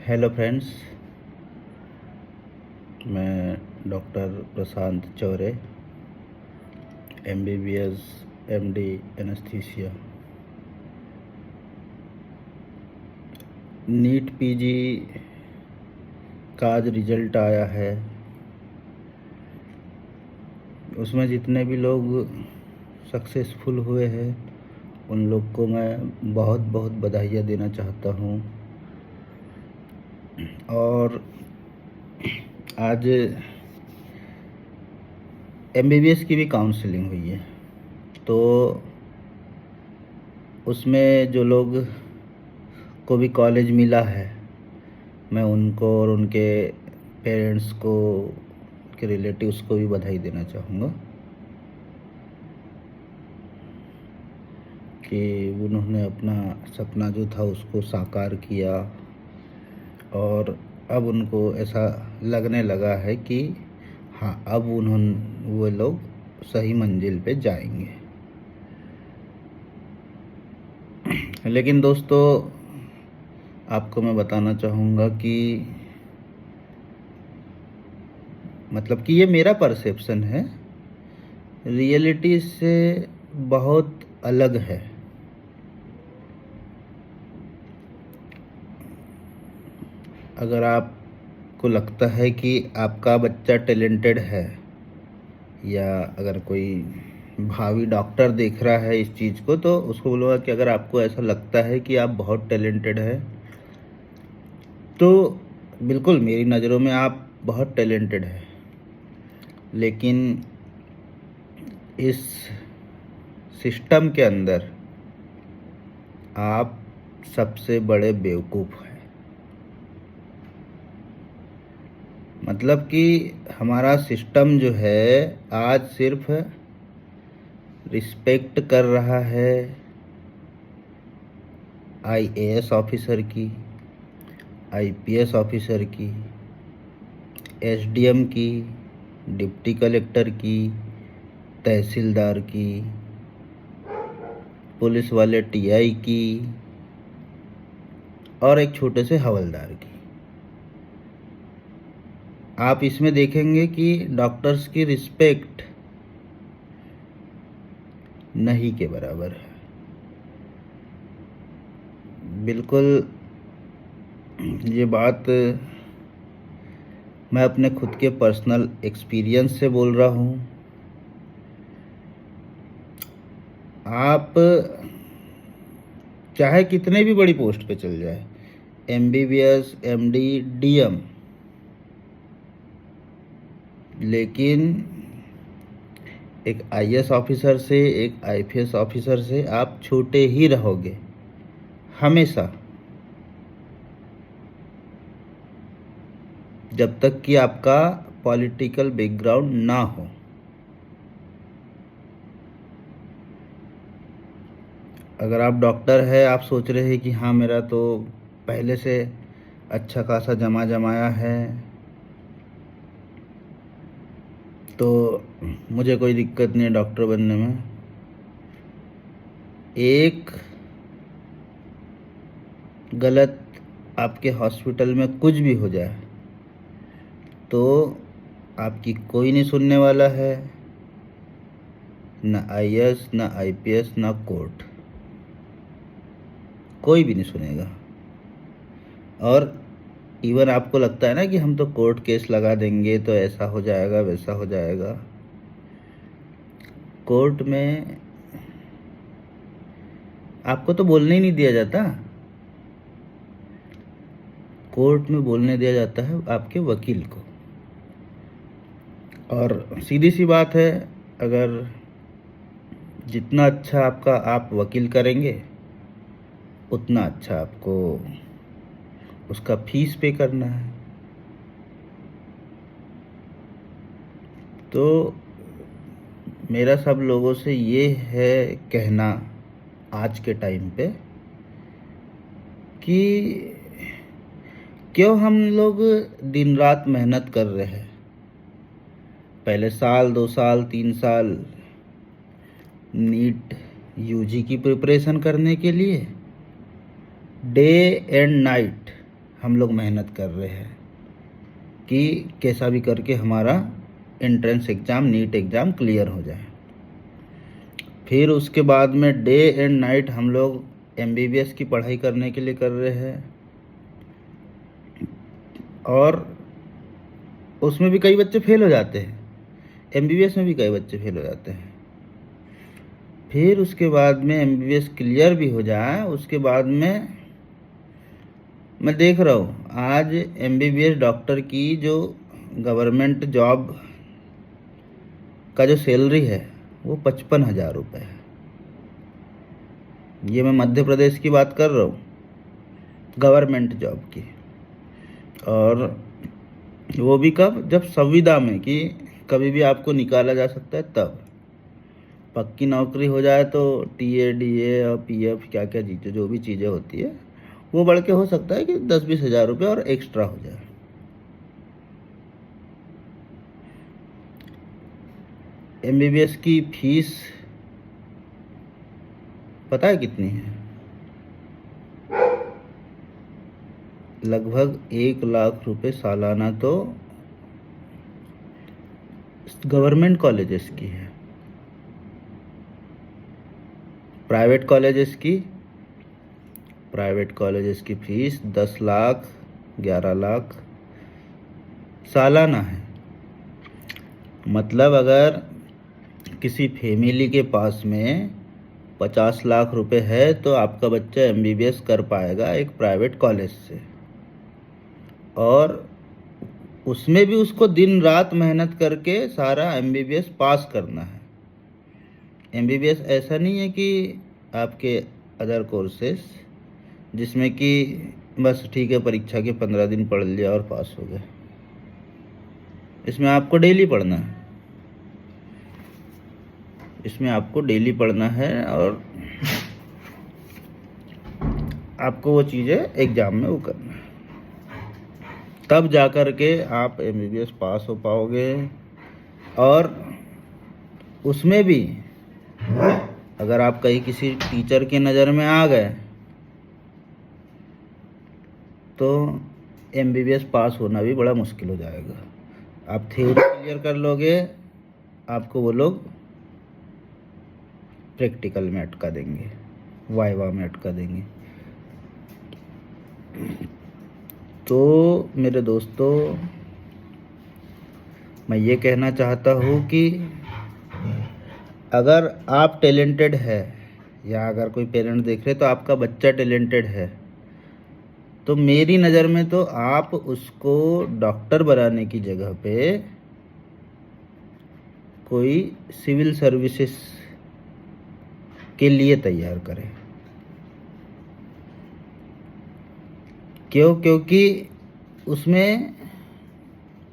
Hello friends, मैं doctor Prashant Chaure, MBBS MD anaesthesia. NEET PG का आज रिजल्ट आया है। उसमें जितने भी लोग सक्सेसफुल हुए हैं उन लोग को मैं बहुत बहुत बधाइयाँ देना चाहता हूँ। और आज MBBS की भी काउंसलिंग हुई है, तो उसमें जो लोग को भी कॉलेज मिला है, मैं उनको और उनके पेरेंट्स को, के रिलेटिव्स को भी बधाई देना चाहूँगा कि उन्होंने अपना सपना जो था उसको साकार किया और अब उनको ऐसा लगने लगा है कि हाँ, अब वो लोग सही मंजिल पे जाएंगे। लेकिन दोस्तों, आपको मैं बताना चाहूँगा कि मतलब कि ये मेरा परसेप्शन है, रियलिटी से बहुत अलग है। अगर आपको लगता है कि आपका बच्चा टैलेंटेड है, या अगर कोई भावी डॉक्टर देख रहा है इस चीज़ को, तो उसको बोलूँगा कि अगर आपको ऐसा लगता है कि आप बहुत टैलेंटेड है, तो बिल्कुल मेरी नज़रों में आप बहुत टैलेंटेड है। लेकिन इस सिस्टम के अंदर आप सबसे बड़े बेवकूफ़ हैं। मतलब कि हमारा सिस्टम जो है आज सिर्फ रिस्पेक्ट कर रहा है IAS ऑफिसर की, IPS ऑफिसर की, SDM की, डिप्टी कलेक्टर की, तहसीलदार की, पुलिस वाले TI की और एक छोटे से हवलदार की। आप इसमें देखेंगे कि डॉक्टर्स की रिस्पेक्ट नहीं के बराबर है। बिल्कुल ये बात मैं अपने खुद के पर्सनल एक्सपीरियंस से बोल रहा हूँ। आप चाहे कितने भी बड़ी पोस्ट पे चल जाए, MBBS MD DM, लेकिन एक IAS ऑफिसर से, एक IPS ऑफिसर से आप छोटे ही रहोगे हमेशा, जब तक कि आपका पॉलिटिकल बैकग्राउंड ना हो। अगर आप डॉक्टर है, आप सोच रहे हैं कि हाँ, मेरा तो पहले से अच्छा खासा जमाया है, तो मुझे कोई दिक्कत नहीं है डॉक्टर बनने में। एक गलत आपके हॉस्पिटल में कुछ भी हो जाए तो आपकी कोई नहीं सुनने वाला है, ना IAS, ना IPS, ना कोर्ट, कोई भी नहीं सुनेगा। और इवन आपको लगता है ना कि हम तो कोर्ट केस लगा देंगे तो ऐसा हो जाएगा, वैसा हो जाएगा। कोर्ट में आपको तो बोलने ही नहीं दिया जाता। कोर्ट में बोलने दिया जाता है आपके वकील को। और सीधी सी बात है, अगर जितना अच्छा आपका आप वकील करेंगे, उतना अच्छा आपको उसका फीस पे करना है। तो मेरा सब लोगों से ये है कहना आज के टाइम पे कि क्यों हम लोग दिन रात मेहनत कर रहे हैं। पहले साल, 2 साल, 3 साल नीट UG की प्रिपरेशन करने के लिए डे एंड नाइट हम लोग मेहनत कर रहे हैं कि कैसा भी करके हमारा entrance exam, NEET exam clear हो जाए। फिर उसके बाद में डे एंड नाइट हम लोग एमबीबीएस की पढ़ाई करने के लिए कर रहे हैं, और उसमें भी कई बच्चे फेल हो जाते हैं, एमबीबीएस में भी कई बच्चे फेल हो जाते हैं। फिर उसके बाद में एमबीबीएस क्लियर भी हो जाए, उसके बाद में मैं देख रहा हूँ आज एमबीबीएस डॉक्टर की जो गवर्नमेंट जॉब का जो सैलरी है वो 55,000 रुपये है। ये मैं मध्य प्रदेश की बात कर रहा हूँ, गवर्नमेंट जॉब की। और वो भी कब? जब संविदा में कि कभी भी आपको निकाला जा सकता है, तब पक्की नौकरी हो जाए तो टीए, डीए और पीएफ क्या क्या चीज़ें, जो भी चीज़ें होती है वो बढ़ के हो सकता है कि 10-20 हज़ार रुपये और एक्स्ट्रा हो जाए। एमबीबीएस की फीस पता है कितनी है? लगभग 1 लाख रुपए सालाना तो गवर्नमेंट कॉलेजेस की है। प्राइवेट कॉलेजेस की फीस 10 लाख 11 लाख सालाना है। मतलब अगर किसी फैमिली के पास में 50 लाख रुपए है तो आपका बच्चा एमबीबीएस कर पाएगा एक प्राइवेट कॉलेज से, और उसमें भी उसको दिन रात मेहनत करके सारा एमबीबीएस पास करना है। एमबीबीएस ऐसा नहीं है कि आपके अदर कोर्सेस जिसमें कि बस ठीक है परीक्षा के 15 दिन पढ़ लिया और पास हो गए। इसमें आपको डेली पढ़ना है, इसमें आपको डेली पढ़ना है, और आपको वो चीज़ें एग्ज़ाम में वो करना है, तब जा कर के आप एमबीबीएस पास हो पाओगे। और उसमें भी अगर आप कहीं किसी टीचर की नज़र में आ गए तो एमबीबीएस पास होना भी बड़ा मुश्किल हो जाएगा। आप थ्योरी क्लियर कर लोगे, आपको वो लोग प्रैक्टिकल में अटका देंगे, वाइवा में अटका देंगे। तो मेरे दोस्तों, मैं ये कहना चाहता हूँ कि अगर आप टैलेंटेड है, या अगर कोई पेरेंट देख रहे तो आपका बच्चा टैलेंटेड है, तो मेरी नज़र में तो आप उसको डॉक्टर बनाने की जगह पे कोई सिविल सर्विसेज के लिए तैयार करें। क्यों? क्योंकि उसमें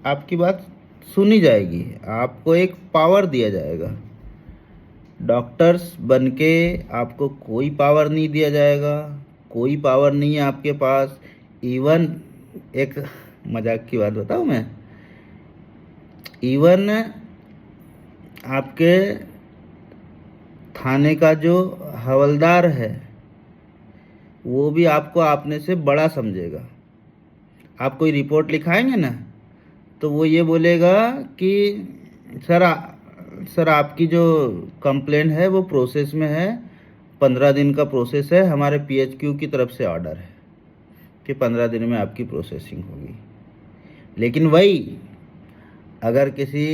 आपकी बात सुनी जाएगी, आपको एक पावर दिया जाएगा। डॉक्टर्स बनके आपको कोई पावर नहीं दिया जाएगा, कोई पावर नहीं है आपके पास। इवन एक मजाक की बात बताऊं मैं, इवन आपके थाने का जो हवलदार है वो भी आपको आपने से बड़ा समझेगा। आप कोई रिपोर्ट लिखाएंगे ना तो वो ये बोलेगा कि सर आपकी जो कंप्लेंट है वो प्रोसेस में है, 15 दिन का प्रोसेस है, हमारे पीएचक्यू की तरफ से ऑर्डर है कि 15 दिन में आपकी प्रोसेसिंग होगी। लेकिन वही अगर किसी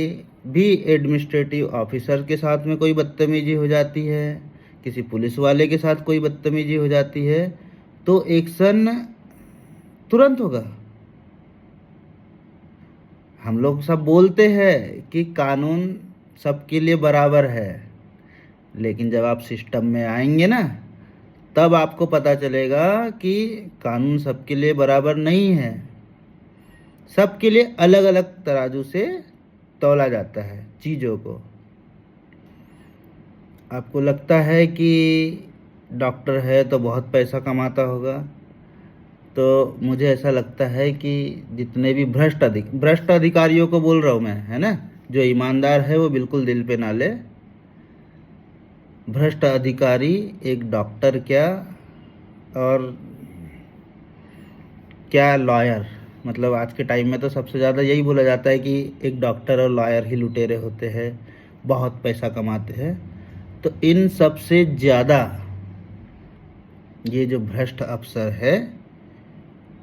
भी एडमिनिस्ट्रेटिव ऑफिसर के साथ में कोई बदतमीजी हो जाती है, किसी पुलिस वाले के साथ कोई बदतमीजी हो जाती है, तो एक्शन तुरंत होगा। हम लोग सब बोलते हैं कि कानून सबके लिए बराबर है, लेकिन जब आप सिस्टम में आएंगे ना तब आपको पता चलेगा कि कानून सबके लिए बराबर नहीं है। सबके लिए अलग अलग तराजू से तौला जाता है चीज़ों को। आपको लगता है कि डॉक्टर है तो बहुत पैसा कमाता होगा, तो मुझे ऐसा लगता है कि जितने भी भ्रष्ट अधिकारियों को बोल रहा हूँ मैं, है ना, जो ईमानदार है वो बिल्कुल दिल पे ना ले। भ्रष्ट अधिकारी एक डॉक्टर क्या और क्या लॉयर, मतलब आज के टाइम में तो सबसे ज़्यादा यही बोला जाता है कि एक डॉक्टर और लॉयर ही लुटेरे होते हैं, बहुत पैसा कमाते हैं। तो इन सबसे ज़्यादा ये जो भ्रष्ट अफसर है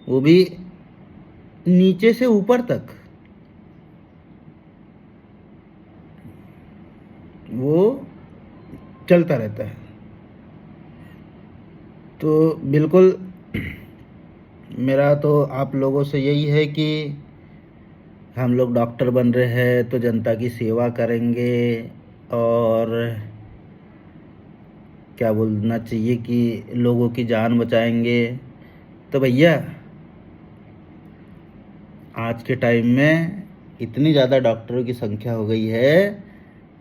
वो भी नीचे से ऊपर तक वो चलता रहता है। तो बिल्कुल मेरा तो आप लोगों से यही है कि हम लोग डॉक्टर बन रहे हैं तो जनता की सेवा करेंगे, और क्या बोलना चाहिए कि लोगों की जान बचाएंगे। तो भैया आज के टाइम में इतनी ज़्यादा डॉक्टरों की संख्या हो गई है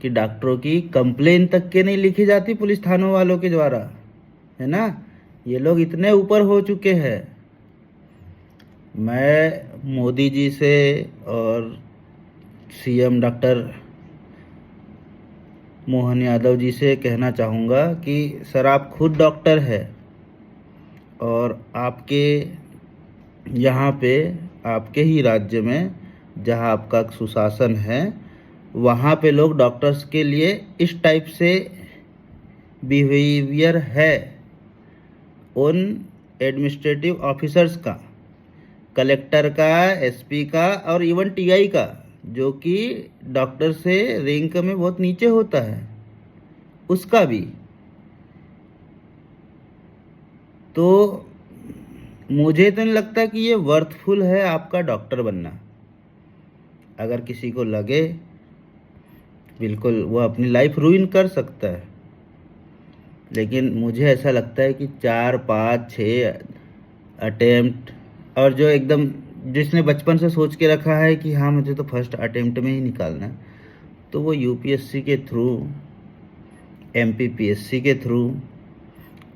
कि डॉक्टरों की कंप्लेन तक के नहीं लिखी जाती पुलिस थानों वालों के द्वारा, है ना। ये लोग इतने ऊपर हो चुके हैं। मैं मोदी जी से और सीएम डॉक्टर मोहन यादव जी से कहना चाहूँगा कि सर आप खुद डॉक्टर हैं और आपके यहाँ पे आपके ही राज्य में जहाँ आपका सुशासन है वहाँ पे लोग डॉक्टर्स के लिए इस टाइप से बिहेवियर है उन एडमिनिस्ट्रेटिव ऑफिसर्स का, कलेक्टर का, एसपी का और इवन टीआई का, जो कि डॉक्टर से रैंक में बहुत नीचे होता है, उसका भी। तो मुझे तो नहीं लगता कि ये वर्थफुल है आपका डॉक्टर बनना। अगर किसी को लगे बिल्कुल वो अपनी लाइफ रूइन कर सकता है, लेकिन मुझे ऐसा लगता है कि 4, 5, 6 अटेम्प्ट, और जो एकदम जिसने बचपन से सोच के रखा है कि हाँ मुझे तो फर्स्ट अटेम्प्ट में ही निकालना है, तो वो यूपीएससी के थ्रू, एमपीपीएससी के थ्रू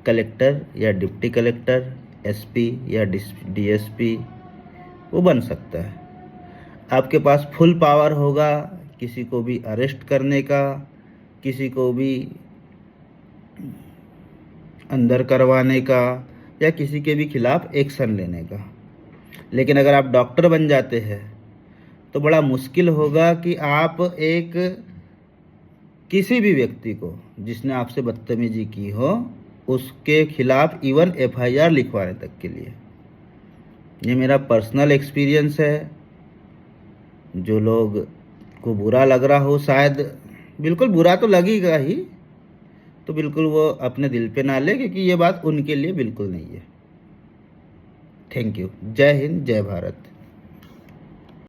कलेक्टर या डिप्टी कलेक्टर, एसपी या डीएसपी वो बन सकता है। आपके पास फुल पावर होगा किसी को भी अरेस्ट करने का, किसी को भी अंदर करवाने का, या किसी के भी खिलाफ एक्शन लेने का। लेकिन अगर आप डॉक्टर बन जाते हैं तो बड़ा मुश्किल होगा कि आप एक किसी भी व्यक्ति को जिसने आपसे बदतमीजी की हो उसके खिलाफ इवन एफआईआर लिखवाने तक के लिए। ये मेरा पर्सनल एक्सपीरियंस है। जो लोग को बुरा लग रहा हो, शायद बिल्कुल बुरा तो लगेगा ही, तो बिल्कुल वो अपने दिल पे ना ले, क्योंकि ये बात उनके लिए बिल्कुल नहीं है। Thank you. जय हिंद, जय भारत।